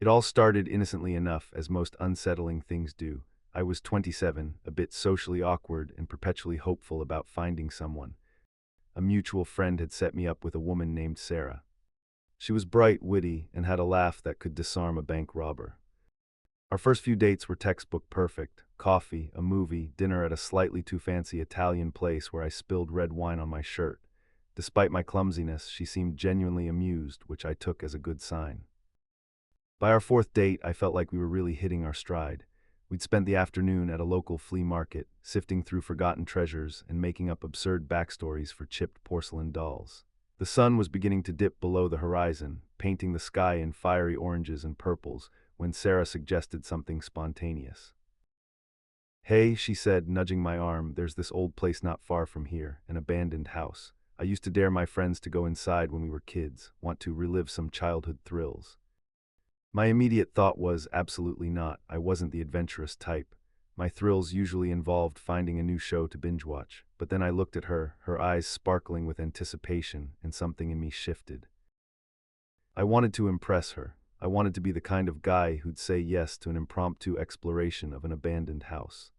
It all started innocently enough, as most unsettling things do. I was 27, a bit socially awkward and perpetually hopeful about finding someone. A mutual friend had set me up with a woman named Sarah. She was bright, witty, and had a laugh that could disarm a bank robber. Our first few dates were textbook perfect: coffee, a movie, dinner at a slightly too fancy Italian place where I spilled red wine on my shirt. Despite my clumsiness, she seemed genuinely amused, which I took as a good sign. By our fourth date, I felt like we were really hitting our stride. We'd spent the afternoon at a local flea market, sifting through forgotten treasures and making up absurd backstories for chipped porcelain dolls. The sun was beginning to dip below the horizon, painting the sky in fiery oranges and purples, when Sarah suggested something spontaneous. "Hey," she said, nudging my arm, "there's this old place not far from here, an abandoned house. I used to dare my friends to go inside when we were kids, want to relive some childhood thrills." My immediate thought was, absolutely not. I wasn't the adventurous type. My thrills usually involved finding a new show to binge watch. But then I looked at her, her eyes sparkling with anticipation, and something in me shifted. I wanted to impress her. I wanted to be the kind of guy who'd say yes to an impromptu exploration of an abandoned house.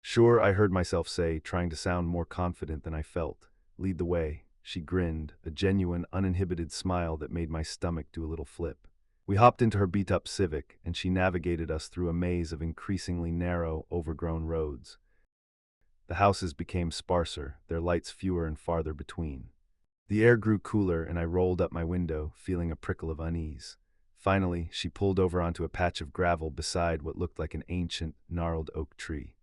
"Sure," I heard myself say, trying to sound more confident than I felt. "Lead the way." She grinned, a genuine, uninhibited smile that made my stomach do a little flip. We hopped into her beat-up Civic, and she navigated us through a maze of increasingly narrow, overgrown roads. The houses became sparser, their lights fewer and farther between. The air grew cooler, and I rolled up my window, feeling a prickle of unease. Finally, she pulled over onto a patch of gravel beside what looked like an ancient, gnarled oak tree.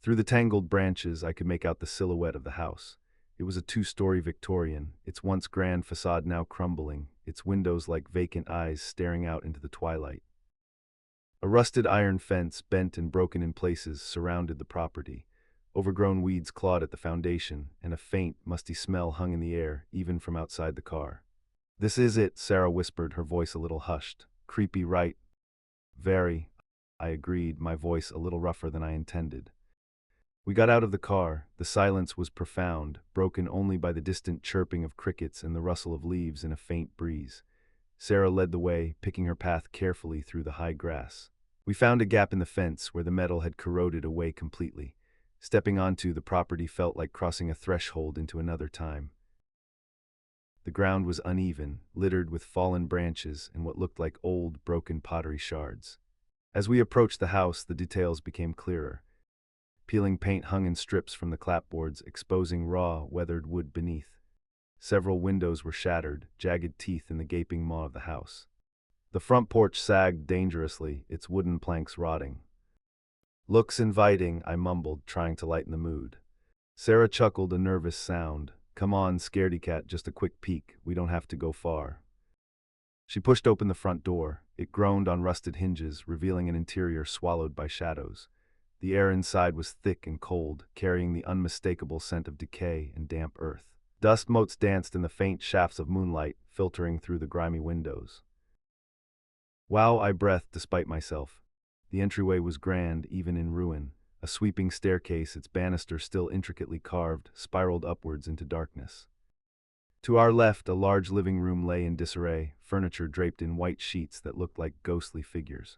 Through the tangled branches, I could make out the silhouette of the house. It was a two-story Victorian, its once grand facade now crumbling, its windows like vacant eyes staring out into the twilight. A rusted iron fence, bent and broken in places, surrounded the property. Overgrown weeds clawed at the foundation, and a faint, musty smell hung in the air, even from outside the car. "This is it," Sarah whispered, her voice a little hushed. "Creepy, right?" "Very," I agreed, my voice a little rougher than I intended. We got out of the car. The silence was profound, broken only by the distant chirping of crickets and the rustle of leaves in a faint breeze. Sarah led the way, picking her path carefully through the high grass. We found a gap in the fence where the metal had corroded away completely. Stepping onto the property felt like crossing a threshold into another time. The ground was uneven, littered with fallen branches and what looked like old, broken pottery shards. As we approached the house, the details became clearer. Peeling paint hung in strips from the clapboards, exposing raw, weathered wood beneath. Several windows were shattered, jagged teeth in the gaping maw of the house. The front porch sagged dangerously, its wooden planks rotting. "Looks inviting," I mumbled, trying to lighten the mood. Sarah chuckled, a nervous sound. "Come on, scaredy cat, just a quick peek. We don't have to go far." She pushed open the front door. It groaned on rusted hinges, revealing an interior swallowed by shadows. The air inside was thick and cold, carrying the unmistakable scent of decay and damp earth. Dust motes danced in the faint shafts of moonlight, filtering through the grimy windows. "Wow," I breathed despite myself. The entryway was grand, even in ruin. A sweeping staircase, its banister still intricately carved, spiraled upwards into darkness. To our left, a large living room lay in disarray, furniture draped in white sheets that looked like ghostly figures.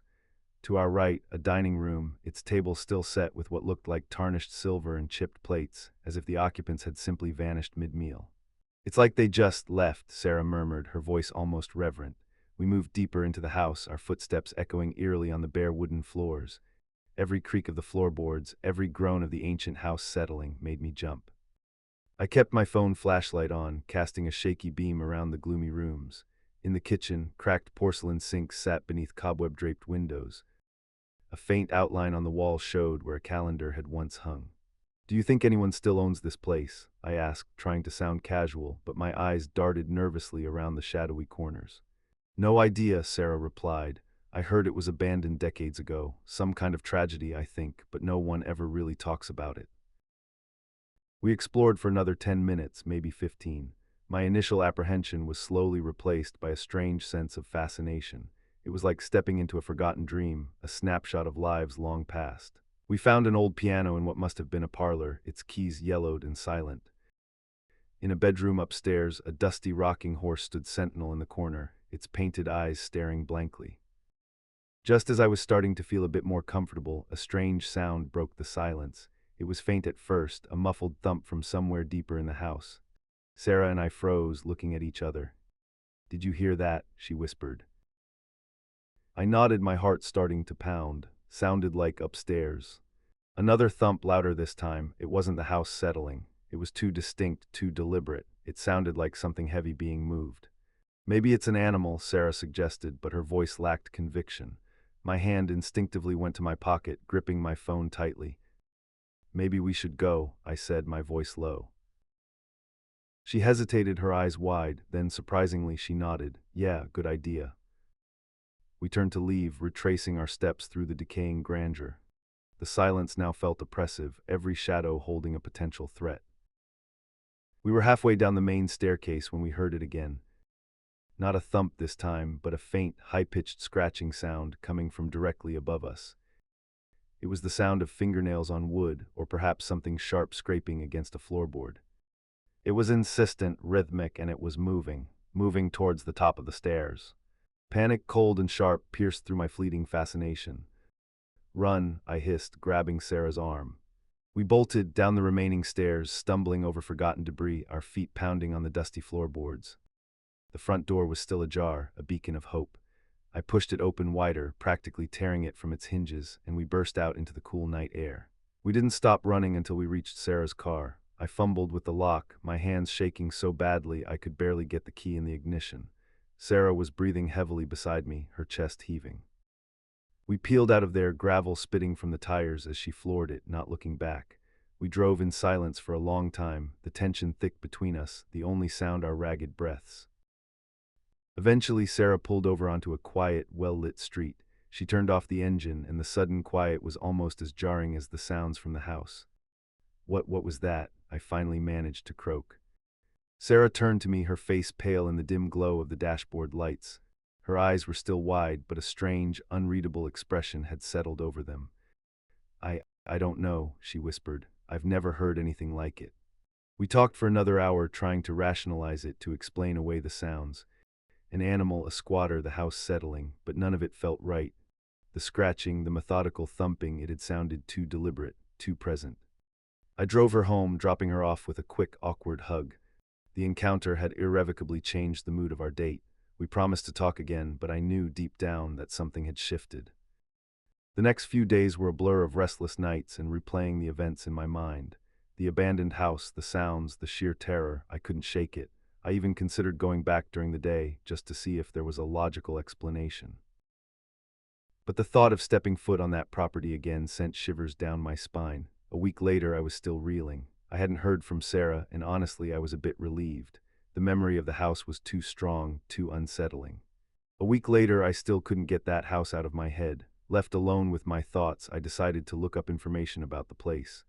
To our right, a dining room, its table still set with what looked like tarnished silver and chipped plates, as if the occupants had simply vanished mid-meal. "It's like they just left," Sarah murmured, her voice almost reverent. We moved deeper into the house, our footsteps echoing eerily on the bare wooden floors. Every creak of the floorboards, every groan of the ancient house settling, made me jump. I kept my phone flashlight on, casting a shaky beam around the gloomy rooms. In the kitchen, cracked porcelain sinks sat beneath cobweb-draped windows. A faint outline on the wall showed where a calendar had once hung. "Do you think anyone still owns this place?" I asked, trying to sound casual, but my eyes darted nervously around the shadowy corners. "No idea," Sarah replied. "I heard it was abandoned decades ago. Some kind of tragedy, I think, but no one ever really talks about it." We explored for another 10 minutes, maybe 15. My initial apprehension was slowly replaced by a strange sense of fascination. It was like stepping into a forgotten dream, a snapshot of lives long past. We found an old piano in what must have been a parlor, its keys yellowed and silent. In a bedroom upstairs, a dusty rocking horse stood sentinel in the corner, its painted eyes staring blankly. Just as I was starting to feel a bit more comfortable, a strange sound broke the silence. It was faint at first, a muffled thump from somewhere deeper in the house. Sarah and I froze, looking at each other. "Did you hear that?" she whispered. I nodded, my heart starting to pound. Sounded like upstairs. Another thump, louder this time. It wasn't the house settling. It was too distinct, too deliberate. It sounded like something heavy being moved. "Maybe it's an animal," Sarah suggested, but her voice lacked conviction. My hand instinctively went to my pocket, gripping my phone tightly. "Maybe we should go," I said, my voice low. She hesitated, her eyes wide, then surprisingly she nodded. "Yeah, good idea." We turned to leave, retracing our steps through the decaying grandeur. The silence now felt oppressive, every shadow holding a potential threat. We were halfway down the main staircase when we heard it again. Not a thump this time, but a faint, high-pitched scratching sound coming from directly above us. It was the sound of fingernails on wood, or perhaps something sharp scraping against a floorboard. It was insistent, rhythmic, and it was moving towards the top of the stairs. Panic, cold and sharp, pierced through my fleeting fascination. "Run," I hissed, grabbing Sarah's arm. We bolted down the remaining stairs, stumbling over forgotten debris, our feet pounding on the dusty floorboards. The front door was still ajar, a beacon of hope. I pushed it open wider, practically tearing it from its hinges, and we burst out into the cool night air. We didn't stop running until we reached Sarah's car. I fumbled with the lock, my hands shaking so badly I could barely get the key in the ignition. Sarah was breathing heavily beside me, her chest heaving. We peeled out of there, gravel spitting from the tires as she floored it, not looking back. We drove in silence for a long time, the tension thick between us, the only sound our ragged breaths. Eventually, Sarah pulled over onto a quiet, well-lit street. She turned off the engine, and the sudden quiet was almost as jarring as the sounds from the house. What was that?" I finally managed to croak. Sarah turned to me, her face pale in the dim glow of the dashboard lights. Her eyes were still wide, but a strange, unreadable expression had settled over them. I don't know," she whispered. "I've never heard anything like it." We talked for another hour, trying to rationalize it, to explain away the sounds. An animal, a squatter, the house settling, but none of it felt right. The scratching, the methodical thumping, it had sounded too deliberate, too present. I drove her home, dropping her off with a quick, awkward hug. The encounter had irrevocably changed the mood of our date. We promised to talk again, but I knew deep down that something had shifted. The next few days were a blur of restless nights and replaying the events in my mind. The abandoned house, the sounds, the sheer terror, I couldn't shake it. I even considered going back during the day, just to see if there was a logical explanation. But the thought of stepping foot on that property again sent shivers down my spine. A week later, I was still reeling. I hadn't heard from Sarah, and honestly, I was a bit relieved. The memory of the house was too strong, too unsettling. A week later, I still couldn't get that house out of my head. Left alone with my thoughts, I decided to look up information about the place.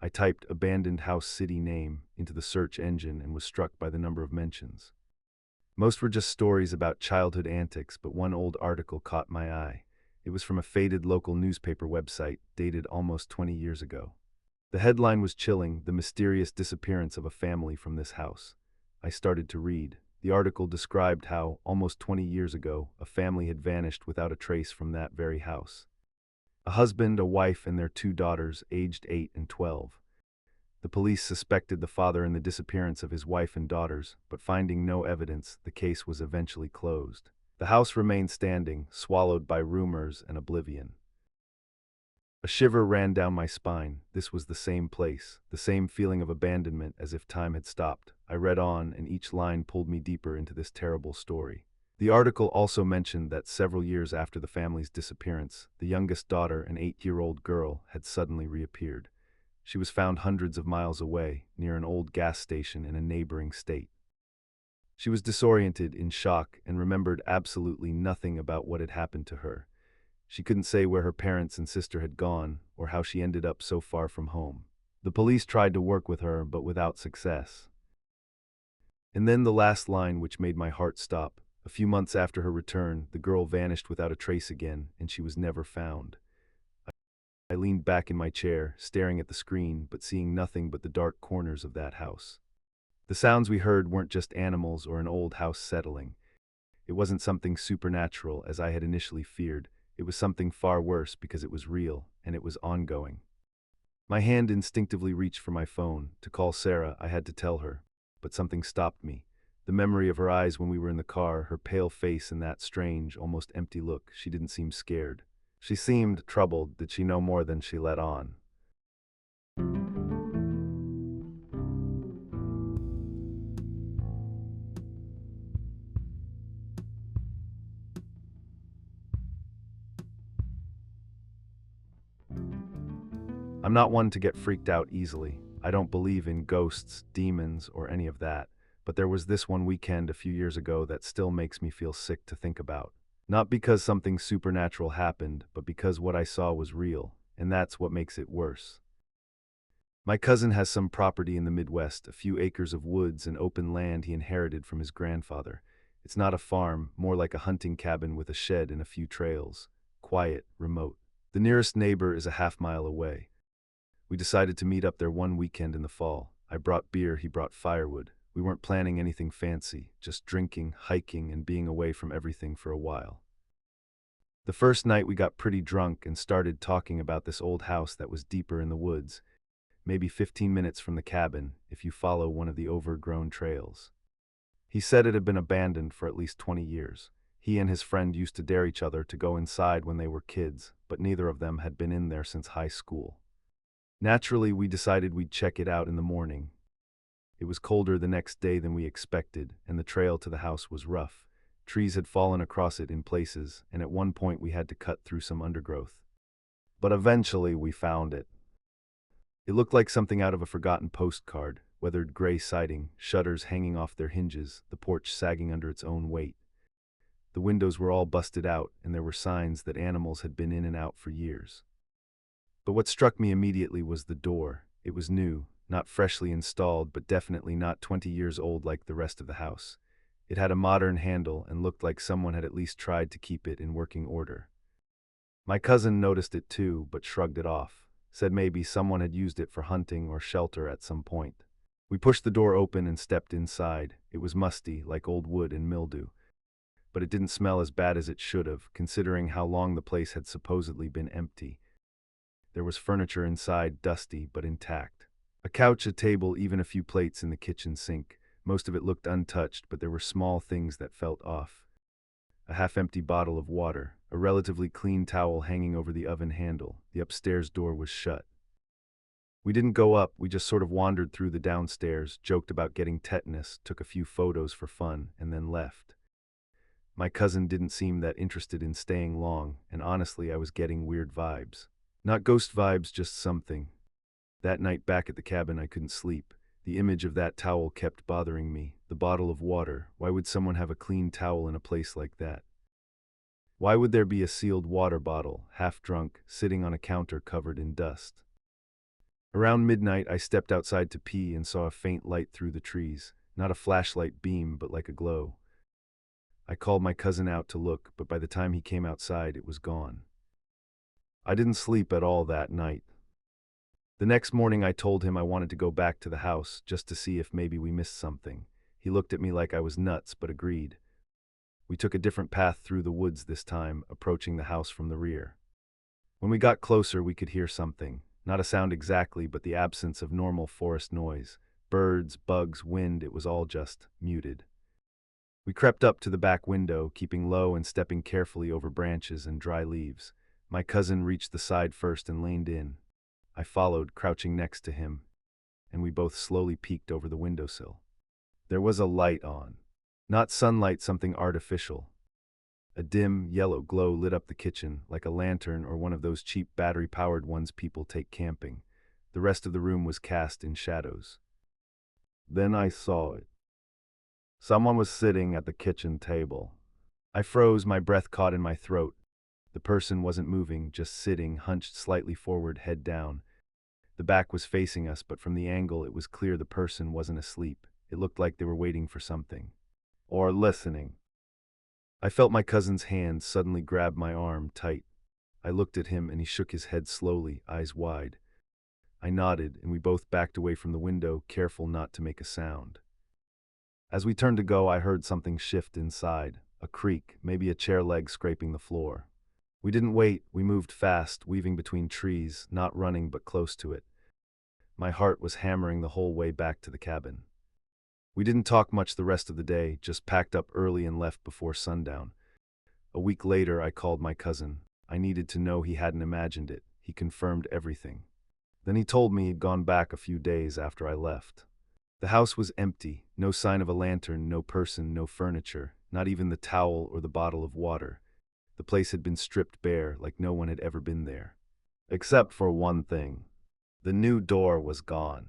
I typed "abandoned house city name" into the search engine and was struck by the number of mentions. Most were just stories about childhood antics, but one old article caught my eye. It was from a faded local newspaper website, dated almost 20 years ago. The headline was chilling: "The mysterious disappearance of a family from this house." I started to read. The article described how, almost 20 years ago, a family had vanished without a trace from that very house. A husband, a wife, and their 2 daughters, aged 8 and 12. The police suspected the father in the disappearance of his wife and daughters, but finding no evidence, the case was eventually closed. The house remained standing, swallowed by rumors and oblivion. A shiver ran down my spine. This was the same place, the same feeling of abandonment, as if time had stopped. I read on, and each line pulled me deeper into this terrible story. The article also mentioned that several years after the family's disappearance, the youngest daughter, an 8-year-old girl, had suddenly reappeared. She was found hundreds of miles away, near an old gas station in a neighboring state. She was disoriented, in shock, and remembered absolutely nothing about what had happened to her. She couldn't say where her parents and sister had gone, or how she ended up so far from home. The police tried to work with her, but without success. And then the last line, which made my heart stop. A few months after her return, the girl vanished without a trace again, and she was never found. I leaned back in my chair, staring at the screen, but seeing nothing but the dark corners of that house. The sounds we heard weren't just animals or an old house settling. It wasn't something supernatural as I had initially feared. It was something far worse because it was real, and it was ongoing. My hand instinctively reached for my phone. To call Sarah, I had to tell her. But something stopped me. The memory of her eyes when we were in the car, her pale face and that strange, almost empty look. She didn't seem scared. She seemed troubled. Did she know more than she let on? I'm not one to get freaked out easily. I don't believe in ghosts, demons, or any of that. But there was this one weekend a few years ago that still makes me feel sick to think about. Not because something supernatural happened, but because what I saw was real, and that's what makes it worse. My cousin has some property in the Midwest, a few acres of woods and open land he inherited from his grandfather. It's not a farm, more like a hunting cabin with a shed and a few trails. Quiet, remote. The nearest neighbor is a half-mile away. We decided to meet up there one weekend in the fall. I brought beer, he brought firewood. We weren't planning anything fancy, just drinking, hiking, and being away from everything for a while. The first night we got pretty drunk and started talking about this old house that was deeper in the woods, maybe 15 minutes from the cabin if you follow one of the overgrown trails. He said it had been abandoned for at least 20 years. He and his friend used to dare each other to go inside when they were kids, but neither of them had been in there since high school. Naturally, we decided we'd check it out in the morning. It was colder the next day than we expected, and the trail to the house was rough. Trees had fallen across it in places, and at one point we had to cut through some undergrowth. But eventually we found it. It looked like something out of a forgotten postcard, weathered gray siding, shutters hanging off their hinges, the porch sagging under its own weight. The windows were all busted out, and there were signs that animals had been in and out for years. But what struck me immediately was the door. It was new, not freshly installed, but definitely not 20 years old like the rest of the house. It had a modern handle and looked like someone had at least tried to keep it in working order. My cousin noticed it too, but shrugged it off, said maybe someone had used it for hunting or shelter at some point. We pushed the door open and stepped inside. It was musty, like old wood and mildew, but it didn't smell as bad as it should have, considering how long the place had supposedly been empty. There was furniture inside, dusty but intact. A couch, a table, even a few plates in the kitchen sink. Most of it looked untouched, but there were small things that felt off. A half-empty bottle of water, a relatively clean towel hanging over the oven handle. The upstairs door was shut. We didn't go up, we just sort of wandered through the downstairs, joked about getting tetanus, took a few photos for fun, and then left. My cousin didn't seem that interested in staying long, and honestly I was getting weird vibes. Not ghost vibes, just something. That night back at the cabin I couldn't sleep. The image of that towel kept bothering me. The bottle of water. Why would someone have a clean towel in a place like that? Why would there be a sealed water bottle, half drunk, sitting on a counter covered in dust? Around midnight I stepped outside to pee and saw a faint light through the trees. Not a flashlight beam, but like a glow. I called my cousin out to look, but by the time he came outside it was gone. I didn't sleep at all that night. The next morning I told him I wanted to go back to the house just to see if maybe we missed something. He looked at me like I was nuts, but agreed. We took a different path through the woods this time, approaching the house from the rear. When we got closer we could hear something. Not a sound exactly, but the absence of normal forest noise. Birds, bugs, wind, it was all just muted. We crept up to the back window, keeping low and stepping carefully over branches and dry leaves. My cousin reached the side first and leaned in. I followed, crouching next to him, and we both slowly peeked over the windowsill. There was a light on. Not sunlight, something artificial. A dim, yellow glow lit up the kitchen, like a lantern or one of those cheap battery-powered ones people take camping. The rest of the room was cast in shadows. Then I saw it. Someone was sitting at the kitchen table. I froze, my breath caught in my throat. The person wasn't moving, just sitting, hunched slightly forward, head down. The back was facing us, but from the angle it was clear the person wasn't asleep. It looked like they were waiting for something. Or listening. I felt my cousin's hand suddenly grab my arm tight. I looked at him and he shook his head slowly, eyes wide. I nodded and we both backed away from the window, careful not to make a sound. As we turned to go, I heard something shift inside. A creak, maybe a chair leg scraping the floor. We didn't wait, we moved fast, weaving between trees, not running but close to it. My heart was hammering the whole way back to the cabin. We didn't talk much the rest of the day, just packed up early and left before sundown. A week later, I called my cousin. I needed to know he hadn't imagined it. He confirmed everything. Then he told me he'd gone back a few days after I left. The house was empty, no sign of a lantern, no person, no furniture, not even the towel or the bottle of water. The place had been stripped bare, like no one had ever been there. Except for one thing. The new door was gone.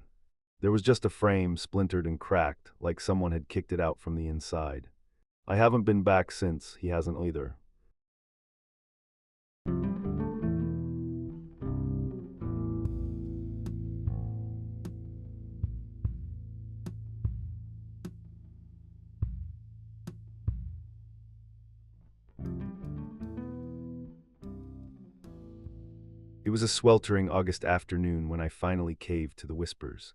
There was just a frame, splintered and cracked, like someone had kicked it out from the inside. I haven't been back since, he hasn't either. It was a sweltering August afternoon when I finally caved to the whispers.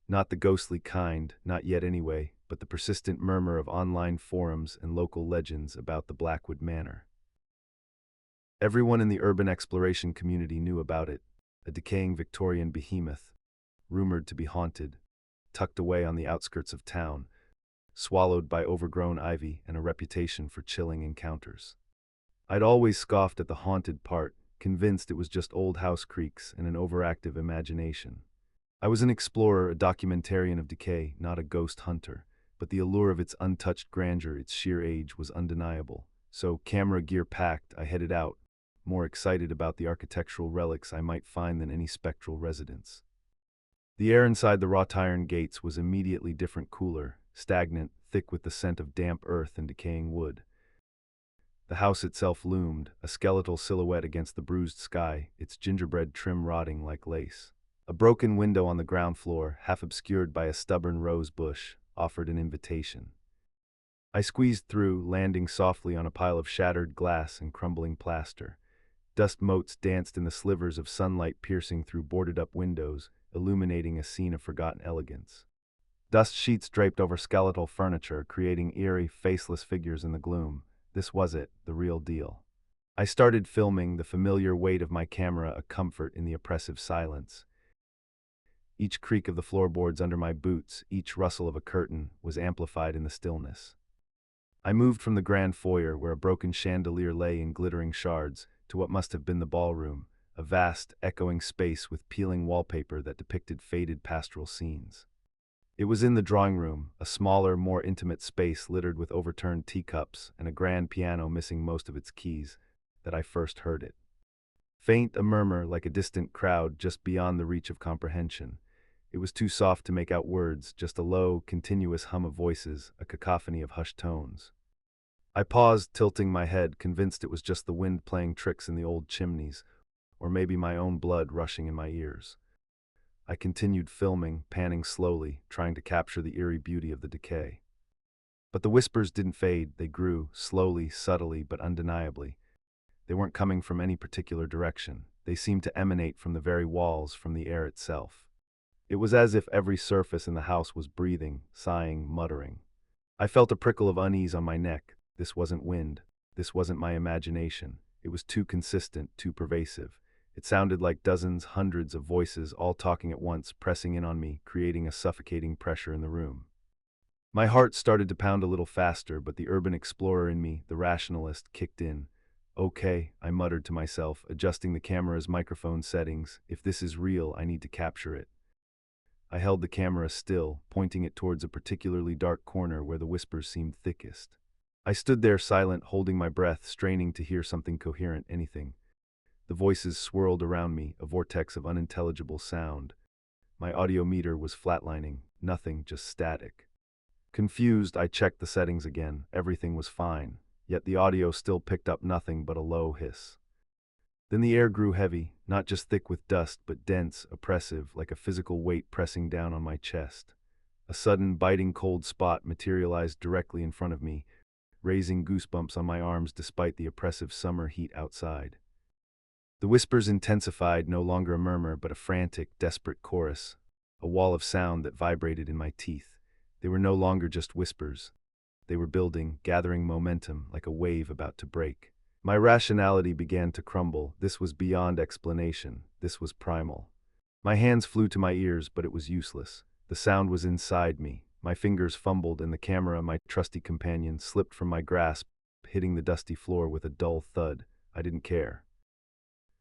Not the ghostly kind, not yet anyway, but the persistent murmur of online forums and local legends about the Blackwood Manor. Everyone in the urban exploration community knew about it, a decaying Victorian behemoth, rumored to be haunted, tucked away on the outskirts of town, swallowed by overgrown ivy and a reputation for chilling encounters. I'd always scoffed at the haunted part, convinced it was just old house creaks and an overactive imagination. I was an explorer, a documentarian of decay, not a ghost hunter, but the allure of its untouched grandeur, its sheer age, was undeniable. So, camera gear packed, I headed out, more excited about the architectural relics I might find than any spectral residence. The air inside the wrought iron gates was immediately different, cooler, stagnant, thick with the scent of damp earth and decaying wood. The house itself loomed, a skeletal silhouette against the bruised sky, its gingerbread trim rotting like lace. A broken window on the ground floor, half obscured by a stubborn rose bush, offered an invitation. I squeezed through, landing softly on a pile of shattered glass and crumbling plaster. Dust motes danced in the slivers of sunlight piercing through boarded-up windows, illuminating a scene of forgotten elegance. Dust sheets draped over skeletal furniture, creating eerie, faceless figures in the gloom. This was it, the real deal. I started filming, the familiar weight of my camera a comfort in the oppressive silence. Each creak of the floorboards under my boots, each rustle of a curtain, was amplified in the stillness. I moved from the grand foyer, where a broken chandelier lay in glittering shards, to what must have been the ballroom, a vast, echoing space with peeling wallpaper that depicted faded pastoral scenes. It was in the drawing room, a smaller, more intimate space littered with overturned teacups and a grand piano missing most of its keys, that I first heard it. Faint, a murmur like a distant crowd just beyond the reach of comprehension. It was too soft to make out words, just a low, continuous hum of voices, a cacophony of hushed tones. I paused, tilting my head, convinced it was just the wind playing tricks in the old chimneys, or maybe my own blood rushing in my ears. I continued filming, panning slowly, trying to capture the eerie beauty of the decay. But the whispers didn't fade, they grew, slowly, subtly, but undeniably. They weren't coming from any particular direction. They seemed to emanate from the very walls, from the air itself. It was as if every surface in the house was breathing, sighing, muttering. I felt a prickle of unease on my neck. This wasn't wind. This wasn't my imagination. It was too consistent, too pervasive. It sounded like dozens, hundreds of voices, all talking at once, pressing in on me, creating a suffocating pressure in the room. My heart started to pound a little faster, but the urban explorer in me, the rationalist, kicked in. Okay, I muttered to myself, adjusting the camera's microphone settings. If this is real, I need to capture it. I held the camera still, pointing it towards a particularly dark corner where the whispers seemed thickest. I stood there silent, holding my breath, straining to hear something coherent, anything. The voices swirled around me, a vortex of unintelligible sound. My audio meter was flatlining, nothing, just static. Confused, I checked the settings again. Everything was fine, yet the audio still picked up nothing but a low hiss. Then the air grew heavy, not just thick with dust, but dense, oppressive, like a physical weight pressing down on my chest. A sudden, biting cold spot materialized directly in front of me, raising goosebumps on my arms despite the oppressive summer heat outside. The whispers intensified, no longer a murmur, but a frantic, desperate chorus, a wall of sound that vibrated in my teeth. They were no longer just whispers. They were building, gathering momentum like a wave about to break. My rationality began to crumble. This was beyond explanation. This was primal. My hands flew to my ears, but it was useless. The sound was inside me. My fingers fumbled, and the camera, my trusty companion, slipped from my grasp, hitting the dusty floor with a dull thud. I didn't care.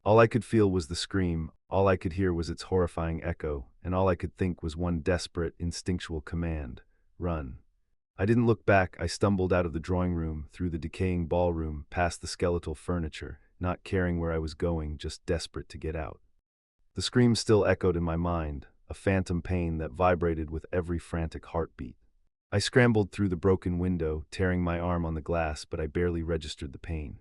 All I could feel was the scream, all I could hear was its horrifying echo, and all I could think was one desperate, instinctual command: run. I didn't look back. I stumbled out of the drawing room, through the decaying ballroom, past the skeletal furniture, not caring where I was going, just desperate to get out. The scream still echoed in my mind, a phantom pain that vibrated with every frantic heartbeat. I scrambled through the broken window, tearing my arm on the glass, but I barely registered the pain.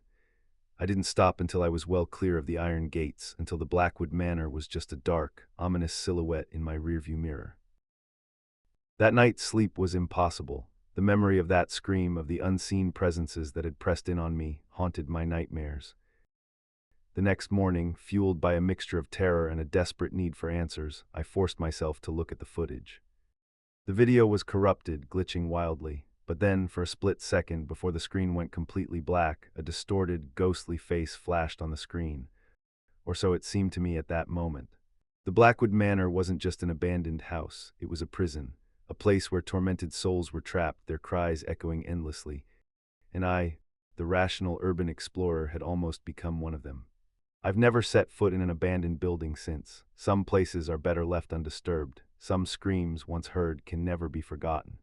I didn't stop until I was well clear of the iron gates, until the Blackwood Manor was just a dark, ominous silhouette in my rearview mirror. That night, sleep was impossible. The memory of that scream, of the unseen presences that had pressed in on me, haunted my nightmares. The next morning, fueled by a mixture of terror and a desperate need for answers, I forced myself to look at the footage. The video was corrupted, glitching wildly, but then, for a split second before the screen went completely black, a distorted, ghostly face flashed on the screen. Or so it seemed to me at that moment. The Blackwood Manor wasn't just an abandoned house, it was a prison, a place where tormented souls were trapped, their cries echoing endlessly. And I, the rational urban explorer, had almost become one of them. I've never set foot in an abandoned building since. Some places are better left undisturbed. Some screams, once heard, can never be forgotten.